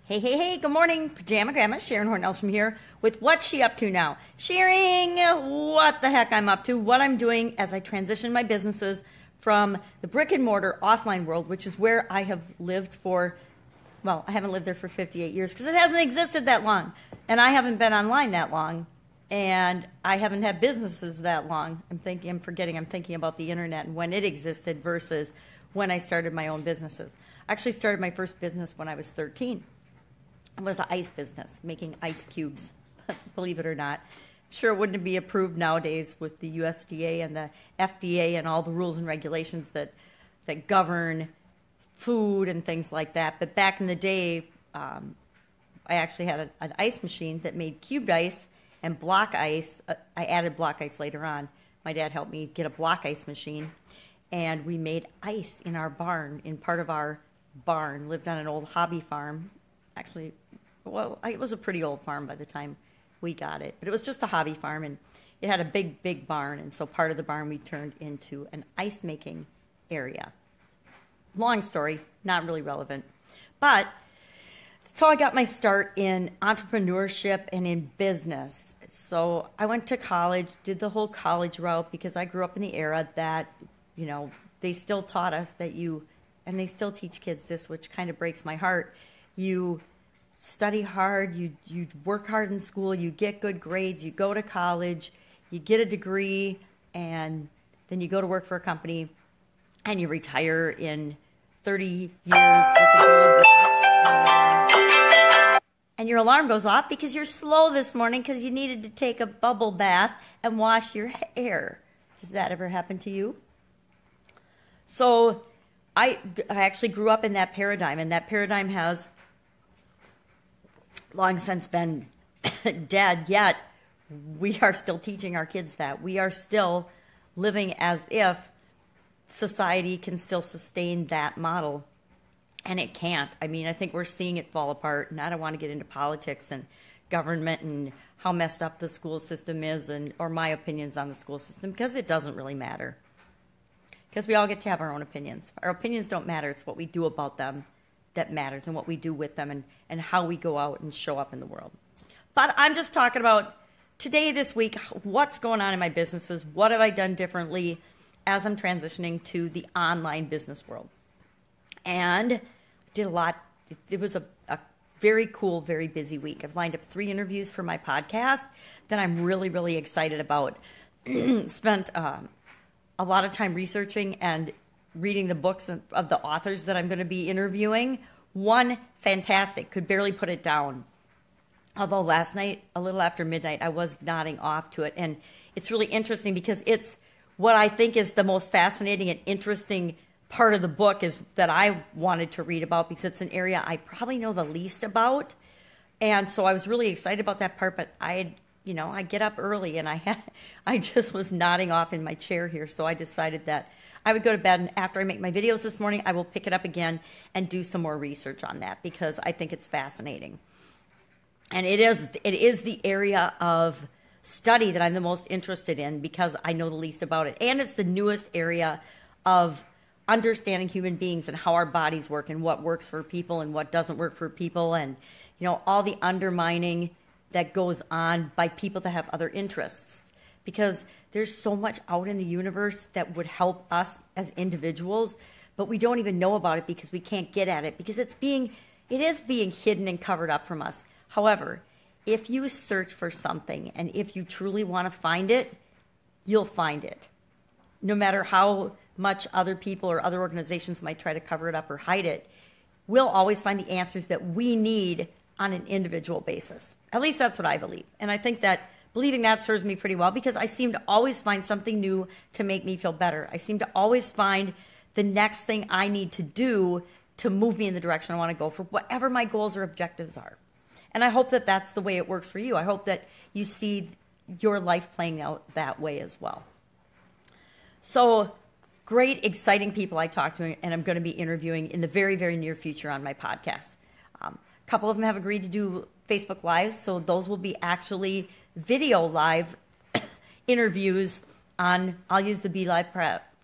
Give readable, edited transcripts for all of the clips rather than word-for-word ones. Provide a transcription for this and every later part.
Hey, hey, hey, good morning, Pajama Grandma. Sharon Horne-Ellstrom here with What's She Up To Now? Sharing what the heck I'm up to, what I'm doing as I transition my businesses from the brick and mortar offline world, which is where I have lived for, well, I haven't lived there for 58 years because it hasn't existed that long. And I haven't been online that long. And I haven't had businesses that long. I'm thinking about the internet and when it existed versus when I started my own businesses. I actually started my first business when I was 13. It was an ice business, making ice cubes, believe it or not. Sure, it wouldn't be approved nowadays with the USDA and the FDA and all the rules and regulations that govern food and things like that. But back in the day, I actually had an ice machine that made cubed ice and block ice. I added block ice later on. My dad helped me get a block ice machine, and we made ice in our barn, in part of our barn. Lived on an old hobby farm. Actually, well, it was a pretty old farm by the time we got it. But it was just a hobby farm, and it had a big, big barn. And so part of the barn we turned into an ice-making area. Long story, not really relevant. But that's how I got my start in entrepreneurship and in business. So I went to college, did the whole college route because I grew up in the era that, they still taught us that and they still teach kids this, which kind of breaks my heart. You study hard, you work hard in school, you get good grades, you go to college, you get a degree, and then you go to work for a company, and you retire in 30 years with a gold watch. And your alarm goes off because you're slow this morning because you needed to take a bubble bath and wash your hair. Does that ever happen to you? So I actually grew up in that paradigm, and that paradigm has long since been dead, yet we are still teaching our kids that. We are still living as if society can still sustain that model, and it can't. I mean, I think we're seeing it fall apart, and I don't want to get into politics and government and how messed up the school system is or my opinions on the school system, because it doesn't really matter. Because we all get to have our own opinions. Our opinions don't matter. It's what we do about them that matters, and what we do with them, and how we go out and show up in the world. But I'm just talking about today, this week, what's going on in my businesses, what have I done differently as I'm transitioning to the online business world. And did a lot. It was a very cool, very busy week. I've lined up 3 interviews for my podcast that I'm really, really excited about. Spent a lot of time researching and reading the books of the authors that I'm going to be interviewing. One, fantastic, could barely put it down. Although last night, a little after midnight, I was nodding off to it. And it's really interesting because it's what I think is the most fascinating and interesting part of the book is that I wanted to read about because it's an area I probably know the least about. And so I was really excited about that part, but I get up early and I just was nodding off in my chair here. So I decided that I would go to bed, and after I make my videos this morning, I will pick it up again and do some more research on that because I think it's fascinating. And it is the area of study that I'm the most interested in because I know the least about it. And it's the newest area of understanding human beings and how our bodies work and what works for people and what doesn't work for people, and all the undermining that goes on by people that have other interests. Because there's so much out in the universe that would help us as individuals, but we don't even know about it because we can't get at it because it is being hidden and covered up from us. However, if you search for something and if you truly want to find it, you'll find it. No matter how much other people or other organizations might try to cover it up or hide it, we'll always find the answers that we need on an individual basis. At least that's what I believe. And I think that believing that serves me pretty well because I seem to always find something new to make me feel better. I seem to always find the next thing I need to do to move me in the direction I want to go for whatever my goals or objectives are. And I hope that that's the way it works for you. I hope that you see your life playing out that way as well. So great, exciting people I talk to and I'm going to be interviewing in the very, very near future on my podcast. A couple of them have agreed to do Facebook Lives, so those will be actually video live interviews on, I'll use the Be Live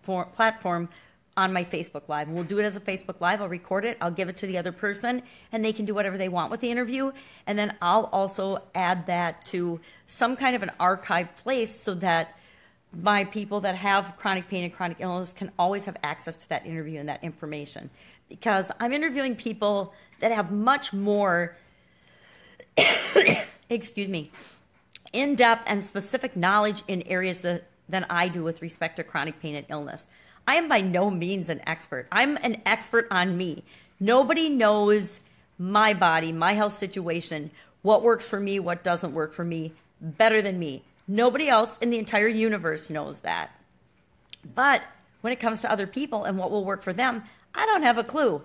platform on my Facebook Live. We'll do it as a Facebook Live. I'll record it. I'll give it to the other person, and they can do whatever they want with the interview. And then I'll also add that to some kind of an archive place so that my people that have chronic pain and chronic illness can always have access to that interview and that information. Because I'm interviewing people that have much more, excuse me, in-depth and specific knowledge in areas than I do with respect to chronic pain and illness. I am by no means an expert. I'm an expert on me. Nobody knows my body, my health situation, what works for me, what doesn't work for me, better than me. Nobody else in the entire universe knows that. But when it comes to other people and what will work for them, I don't have a clue.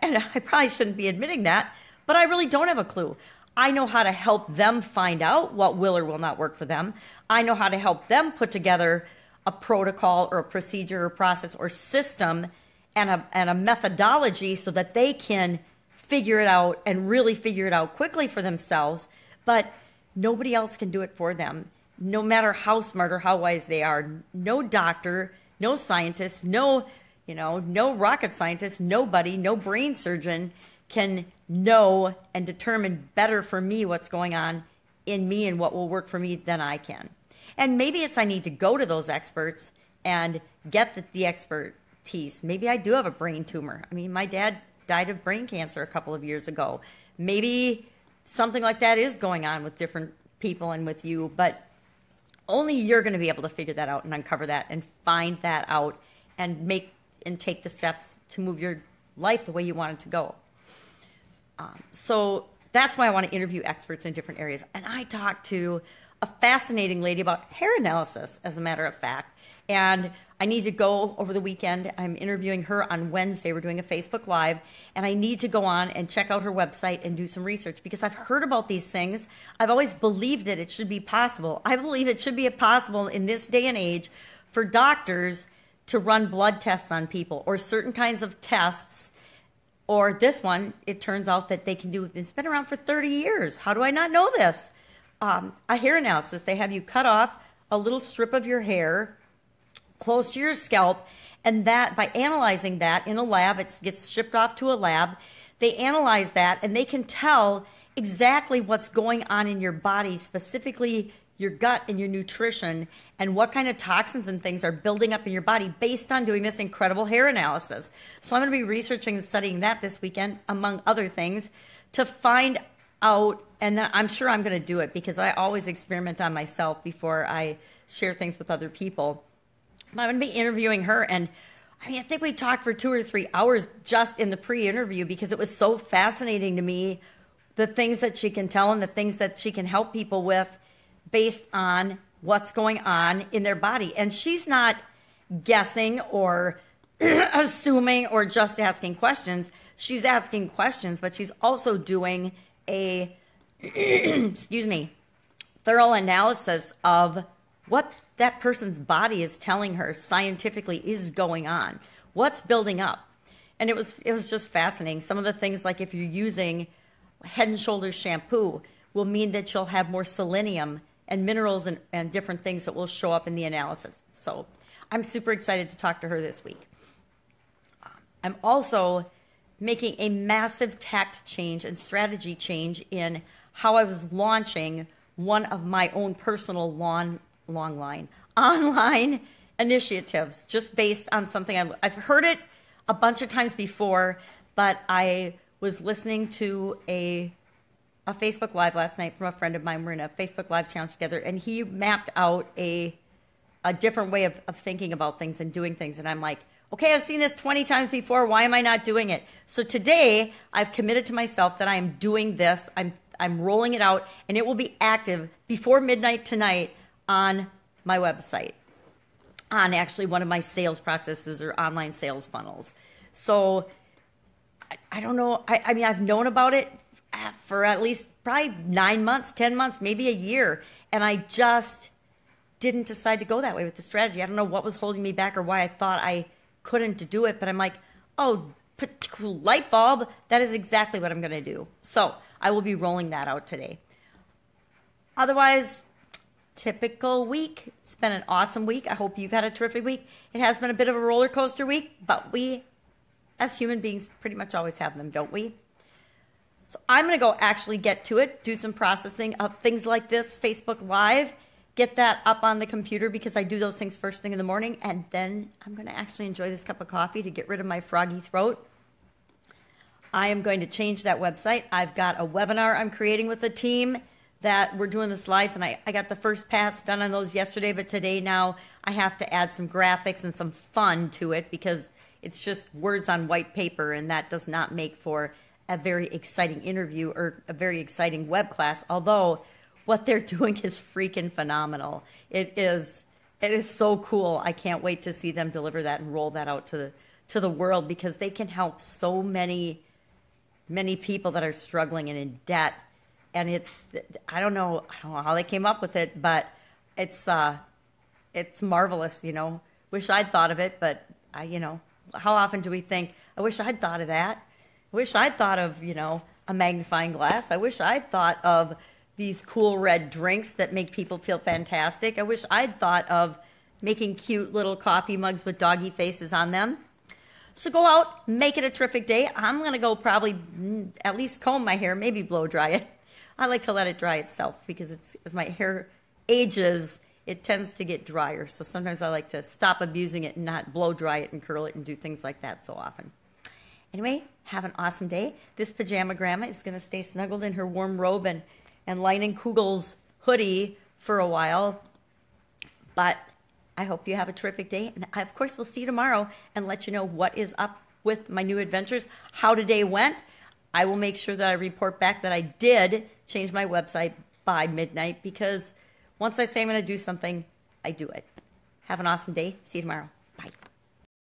And I probably shouldn't be admitting that, but I really don't have a clue. I know how to help them find out what will or will not work for them. I know how to help them put together a protocol or a procedure or process or system and a methodology so that they can figure it out and really figure it out quickly for themselves. But nobody else can do it for them, no matter how smart or how wise they are. No doctor, no scientist, no rocket scientist, nobody, no brain surgeon can know and determine better for me what's going on in me and what will work for me than I can. And maybe it's I need to go to those experts and get the expertise. Maybe I do have a brain tumor. I mean, my dad died of brain cancer a couple of years ago. Maybe something like that is going on with different people and with you, but only you're going to be able to figure that out and uncover that and find that out and take the steps to move your life the way you want it to go. So that's why I want to interview experts in different areas. And I talked to a fascinating lady about hair analysis, as a matter of fact. And I need to go over the weekend. I'm interviewing her on Wednesday. We're doing a Facebook Live. And I need to go on and check out her website and do some research because I've heard about these things. I've always believed that it should be possible. I believe it should be possible in this day and age for doctors to run blood tests on people or certain kinds of tests. Or this one, it turns out that they can do, it's been around for 30 years. How do I not know this? A hair analysis. They have you cut off a little strip of your hair close to your scalp, and that by analyzing that in a lab, it gets shipped off to a lab. They analyze that, and they can tell exactly what's going on in your body, specifically your gut and your nutrition, and what kind of toxins and things are building up in your body based on doing this incredible hair analysis. So I'm going to be researching and studying that this weekend, among other things, to find out, and then I'm sure I'm going to do it because I always experiment on myself before I share things with other people. But I'm going to be interviewing her, and I think we talked for 2 or 3 hours just in the pre-interview because it was so fascinating to me, the things that she can tell and the things that she can help people with based on what's going on in their body. And she's not guessing or assuming or just asking questions. She's asking questions, but she's also doing a thorough analysis of what that person's body is telling her scientifically is going on, what's building up. And it was just fascinating. Some of the things, like if you're using Head and Shoulders shampoo, will mean that you'll have more selenium and minerals and different things that will show up in the analysis. So I'm super excited to talk to her this week. I'm also making a massive tact change and strategy change in how I was launching one of my own personal online initiatives, just based on something I've heard it a bunch of times before, but I was listening to a Facebook Live last night from a friend of mine. We're in a Facebook Live challenge together, and he mapped out a different way of thinking about things and doing things. And I'm like, okay, I've seen this 20 times before. Why am I not doing it? So today, I've committed to myself that I am doing this. I'm rolling it out, and it will be active before midnight tonight on my website, on actually one of my sales processes or online sales funnels. So I don't know. I mean, I've known about it for at least probably 9 months, 10 months, maybe a year. And I just didn't decide to go that way with the strategy. I don't know what was holding me back or why I thought I couldn't do it. But I'm like, oh, light bulb, that is exactly what I'm going to do. So I will be rolling that out today. Otherwise, typical week. It's been an awesome week. I hope you've had a terrific week. It has been a bit of a roller coaster week, but we, as human beings, pretty much always have them, don't we? So I'm going to go actually get to it, do some processing of things like this, Facebook Live, get that up on the computer because I do those things first thing in the morning, and then I'm going to actually enjoy this cup of coffee to get rid of my froggy throat. I am going to change that website. I've got a webinar I'm creating with the team that we're doing the slides, and I got the first pass done on those yesterday, but today now I have to add some graphics and some fun to it because it's just words on white paper, and that does not make for a very exciting interview or a very exciting web class, although what they're doing is freaking phenomenal. It is so cool. I can't wait to see them deliver that and roll that out to the world because they can help so many people that are struggling and in debt. And I don't know how they came up with it, but it's marvelous, Wish I'd thought of it, but how often do we think, I wish I'd thought of that. I wish I'd thought of, a magnifying glass. I wish I'd thought of these cool red drinks that make people feel fantastic. I wish I'd thought of making cute little coffee mugs with doggy faces on them. So go out, make it a terrific day. I'm going to go probably at least comb my hair, maybe blow dry it. I like to let it dry itself because as my hair ages, it tends to get drier. So sometimes I like to stop abusing it and not blow dry it and curl it and do things like that so often. Anyway, have an awesome day. This pajama grandma is going to stay snuggled in her warm robe and Leinenkugel's hoodie for a while. But I hope you have a terrific day. And I, of course, will see you tomorrow and let you know what is up with my new adventures, how today went. I will make sure that I report back that I did change my website by midnight because once I say I'm going to do something, I do it. Have an awesome day. See you tomorrow.